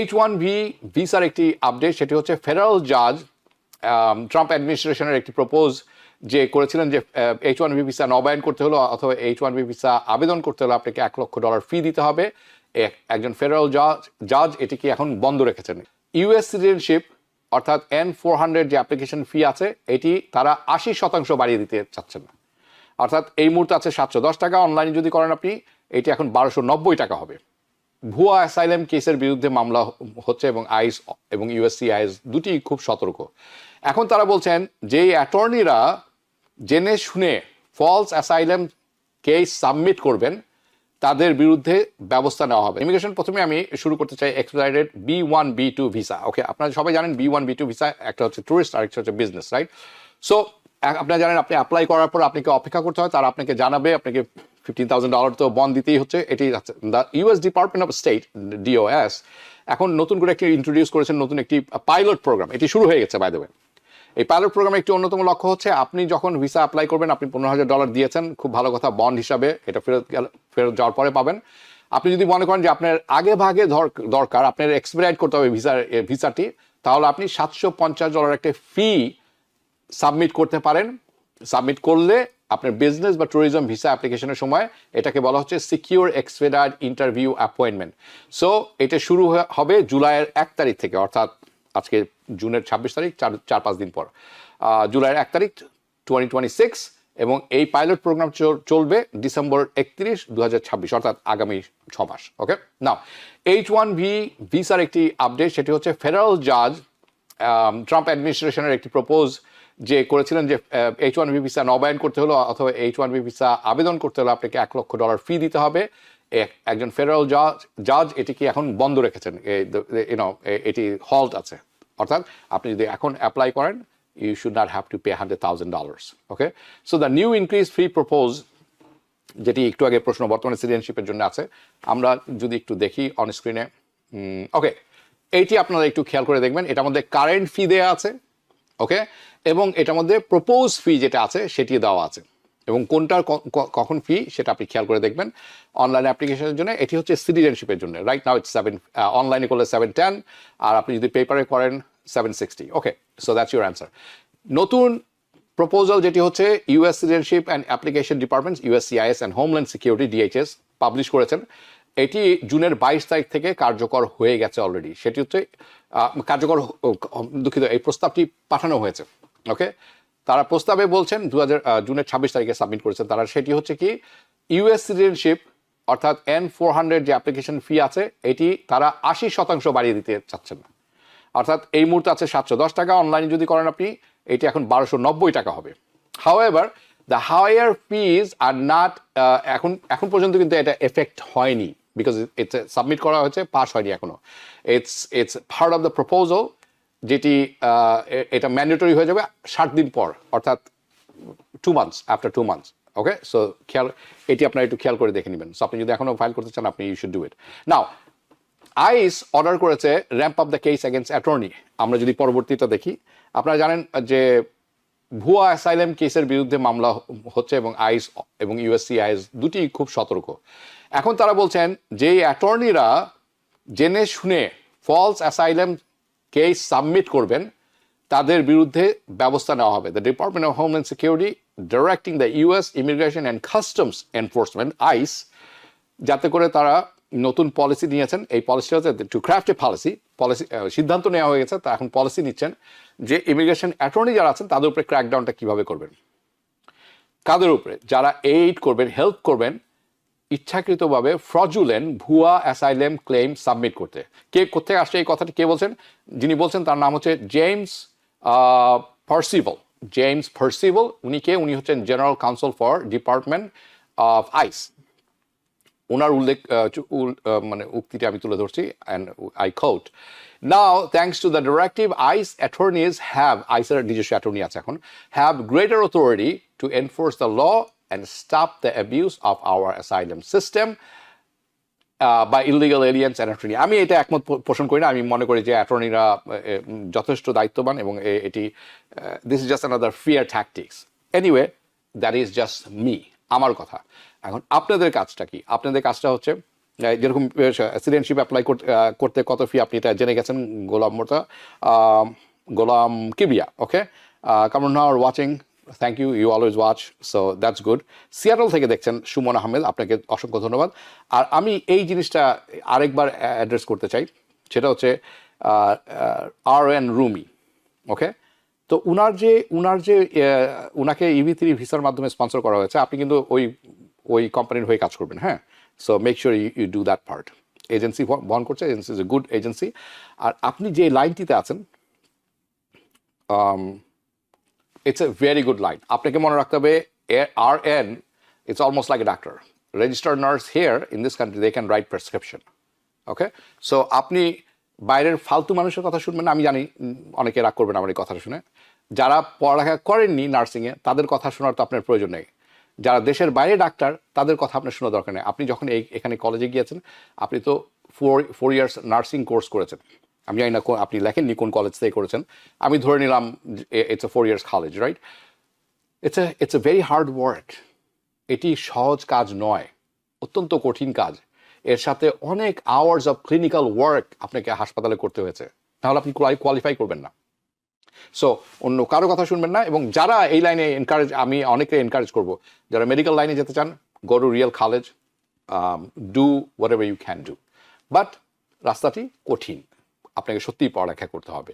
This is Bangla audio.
H1B ভিসার একটি আপডেট, সেটি হচ্ছে ফেডারেল জাজ ট্রাম্প অ্যাডমিনিস্ট্রেশনের একটি প্রপোজ যে করেছিলেন যে H1B ভিসা নবায়ন করতে হলো অথবা H1B ভিসা আবেদন করতে হলে আপনাকে $1 লক্ষ ফি দিতে হবে। একজন ফেডারেল জাজ এটিকে এখন বন্ধ রেখেছেন। ইউএস সিটিজেনশিপ অর্থাৎ N-400 যে অ্যাপ্লিকেশন ফি আছে এটি তারা 80% বাড়িয়ে দিতে চাচ্ছেন না। অর্থাৎ এই মুহূর্তে আছে $710, অনলাইনে যদি করেন আপনি এটি এখন $1290 হবে। ভুয়া অ্যাসাইলাম কেসের বিরুদ্ধে মামলা হচ্ছে এবং আইস এবং USCIS দুটি খুব সতর্ক। এখন তারা বলছেন যে অ্যাটর্নিরা জেনে শুনে ফলস অ্যাসাইলাম কেস সাবমিট করবেন তাদের বিরুদ্ধে ব্যবস্থা নেওয়া হবে। ইমিগ্রেশন প্রথমে আমি শুরু করতে চাই এক্সপায়ার্ড B1 B2 ভিসা। ওকে, আপনারা সবাই জানেন B1 B2 ভিসা একটা হচ্ছে ট্যুরিস্ট আর একটা হচ্ছে বিজনেস, রাইট? সো আপনারা জানেন আপনি অ্যাপ্লাই করার পর আপনাকে অপেক্ষা করতে হয়, তারা আপনাকে জানাবে, আপনাকে $15,000 তো বন্ড দিতেই হচ্ছে। এটি the US department of state DOS এখন নতুন করে একটি ইন্ট্রোডিউস করেছেন নতুন একটি পাইলট প্রোগ্রাম। এটি শুরু হয়ে গেছে বাই দ্য ওয়ে। এই পাইলট প্রোগ্রামের একটি অন্যতম লক্ষ্য হচ্ছে আপনি যখন ভিসা অ্যাপ্লাই করবেন, আপনি $15,000 দিয়েছেন, খুব ভালো কথা, বন্ড হিসাবে এটা ফেরত যাওয়ার পরে পাবেন। আপনি যদি মনে করেন যে আপনার আগে ভাগে দরকার, আপনার এক্সপায়ার করতে হবে ভিসাটি, তাহলে আপনি $750 একটা ফি সাবমিট করতে পারেন। সাবমিট করলে আপনার বিজনেস বা ট্যুরিজম ভিসা অ্যাপ্লিকেশনের সময় এটাকে বলা হচ্ছে সিকিউর এক্সপেডিটেড ইন্টারভিউ অ্যাপয়েন্টমেন্ট। সো এটা শুরু হবে জুলাইয়ের 1 তারিখ থেকে, অর্থাৎ আজকে জুনের 26 তারিখ, 4-5 দিন পর, জুলাইয়ের 1 তারিখ 2026, এবং এই পাইলট প্রোগ্রাম চলবে ডিসেম্বর 31, 2026, অর্থাৎ আগামী 6 মাস। ওকে, নাও H1B ভিসার একটি আপডেট, সেটি হচ্ছে ফেডারেল জাজ ট্রাম্প অ্যাডমিনিস্ট্রেশনের একটি প্রপোজ যে করেছিলেন যে H1B ভিসা নবায়ন করতে হলো অথবা H1B ভিসা আবেদন করতে হলে আপনাকে $1 লক্ষ ফি দিতে হবে। একজন ফেডারেল জাজ এটিকে এখন বন্ধ রেখেছেন, এটি হল্ট আছে। অর্থাৎ আপনি যদি এখন অ্যাপ্লাই করেন you should not have to pay $100,000. Okay, so the new increased fee proposed, যেটি একটু আগে প্রশ্ন বর্তমানে সিটিজেনশিপের জন্য আছে, আমরা যদি একটু দেখি অন স্ক্রিনে। ওকে, এইটি আপনারা একটু খেয়াল করে দেখবেন, এটার মধ্যে কারেন্ট ফি দেওয়া আছে, ওকে, এবং এটার মধ্যে প্রপোজ ফি যেটা আছে সেটি দেওয়া আছে, এবং কোনটার কখন ফি সেটা আপনি খেয়াল করে দেখবেন। অনলাইন অ্যাপ্লিকেশনের জন্য এটি হচ্ছে সিটিজেনশিপের জন্য, রাইট নাও ইটস অনলাইনে করলে $710, আর আপনি যদি পেপারে করেন $760। ওকে, সো দ্যাটস ইউর অ্যান্সার। নতুন প্রপোজাল যেটি হচ্ছে US citizenship and application department USCIS and homeland security DHS publish করেছেন। এটি জুনের 22 তারিখ থেকে কার্যকর হয়ে গেছে অলরেডি। সেটি হচ্ছে কার্যকর, দুঃখিত, এই প্রস্তাবটি পাঠানো হয়েছে। ওকে, তারা প্রস্তাবে বলছেন জুনের 26 তারিখে সাবমিট করেছেন তারা। সেটি হচ্ছে কি, ইউএস সিটিজেনশিপ অর্থাৎ N-400 যে অ্যাপ্লিকেশন ফি আছে এটি তারা 80% বাড়িয়ে দিতে চাচ্ছেন না। অর্থাৎ এই মুহূর্তে আছে $710, অনলাইনে যদি করেন আপনি এটি এখন $1290 হবে। However the higher fees are not, এখন পর্যন্ত কিন্তু এটা এফেক্ট হয়নি, বিকজ এটা সাবমিট করা হয়েছে, পাস হয়নি এখনো। It's part of the proposal, যেটি এটা ম্যান্ডেটরি হয়ে যাবে 60 দিন পর, অর্থাৎ 2 months, আফটার 2 months। ওকে, সো এটি আপনারা একটু খেয়াল করে দেখে নেবেন। সো আপনি যদি এখনো ফাইল করতে চান আপনি you should do it now. ICE order করেছে ramp up the case against attorney. আমরা যদি পরবর্তীটা দেখি, আপনারা জানেন যে ভুয়া অ্যাসাইলাম কেসের বিরুদ্ধে মামলা হচ্ছে এবং আইস এবং USCIS দুটি খুব সতর্ক। এখন তারা বলছেন যে অ্যাটর্নিরা জেনে শুনে ফলস অ্যাসাইলাম কেস সাবমিট করবেন তাদের বিরুদ্ধে ব্যবস্থা নেওয়া হবে। The department of homeland security directing the US immigration and customs enforcement ICE, যাতে করে তারা নতুন পলিসি নিয়েছেন। এই পলিসিটা হচ্ছে টু ক্রাফট এ পলিসি সিদ্ধান্ত নেওয়া হয়ে গেছে, তা এখন পলিসি নিচ্ছেন যে ইমিগ্রেশন অ্যাটর্নি যারা আছেন তাদের উপরে ক্র্যাকডাউনটা কীভাবে করবেন, কাদের উপরে, যারা এইড করবেন, হেল্প করবেন ইচ্ছাকৃতভাবে ফ্রজুলেন্ট ভুয়া অ্যাসাইলাম ক্লেম সাবমিট করতে। কে কোথায় আসছে এই কথাটি কে বলছেন, যিনি বলছেন তার নাম হচ্ছে জেমস পার্সিবল। উনি কে? উনি হচ্ছেন general counsel for department of ICE. ওনার মানে উক্তিটি আমি তুলে ধরছি, and I quote, now thanks to the directive ICE attorneys have, আইসের নিজস্ব অ্যাটর্নি আছে এখন, have greater authority to enforce the law and stop the abuse of our asylum system by illegal aliens and attorney. আমি এটা একমত পোষণ করি না। আমি মনে করি যে অ্যাটর্নিরা যথেষ্ট দায়িত্ববান এবং এটি this is just another fear tactics. Anyway, that is just me, আমার কথা। এখন আপনাদের কাজটা কি? আপনাদের কাজটা হচ্ছে যেরকম সিটিজেনশিপ অ্যাপ্লাই করতে কত ফি আপনি এটা জেনে গেছেন Golam Kibria, okay, come on now are watching, thank you, you always watch, so that's good. Seattle থেকে দেখছেন সুমন আহমেদ, আপনাকে অসংখ্য ধন্যবাদ। আর আমি এই জিনিসটা আরেকবার অ্যাড্রেস করতে চাই, সেটা হচ্ছে RN রুমি, ওকে। তো উনাকে EB3 ভিসার মাধ্যমে স্পন্সর করা হয়েছে, আপনি কিন্তু ওই কোম্পানির হয়ে কাজ করবেন, হ্যাঁ। So make sure you do that part. Agency বহন করছে, agency is a good agency. আর আপনি যে লাইনটিতে আছেন, it's a very good line. আপনাকে মনে রাখতে হবে RN, it's almost like a doctor. Registered nurse here in this country, they can write prescription, okay. So আপনি বাইরের ফালতু মানুষের কথা শুনবেন না, আমি জানি অনেকে রাগ করবেন আমার এই কথাটা শুনে। যারা পড়ালেখা করেননি নার্সিংয়ে, তাদের কথা শোনার তো আপনার প্রয়োজন নেই। যারা দেশের বাইরে ডাক্তার, তাদের কথা আপনার শোনা দরকার নেই। আপনি যখন এখানে কলেজে গিয়েছেন, আপনি তো 4 ইয়ার্স নার্সিং কোর্স করেছেন। আমি জানি না আপনি লেখেননি কোন কলেজ থেকে করেছেন, আমি ধরে নিলাম it's a 4 years college, right? It's a very hard work. এটি সহজ কাজ নয়, অত্যন্ত কঠিন কাজ। এর সাথে অনেক আওয়ার্স অফ ক্লিনিক্যাল ওয়ার্ক আপনাকে হাসপাতালে করতে হয়েছে, তাহলে আপনি কোয়ালিফাই করবেন না। সো অন্য কারো কথা শুনবেন না। এবং যারা এই লাইনে আমি অনেকে এনকারেজ করব, যারা মেডিকেল লাইনে যেতে চান, go to real college, do whatever you can do, but রাস্তাটি কঠিন, আপনাকে সত্যিই পড়ালেখা করতে হবে।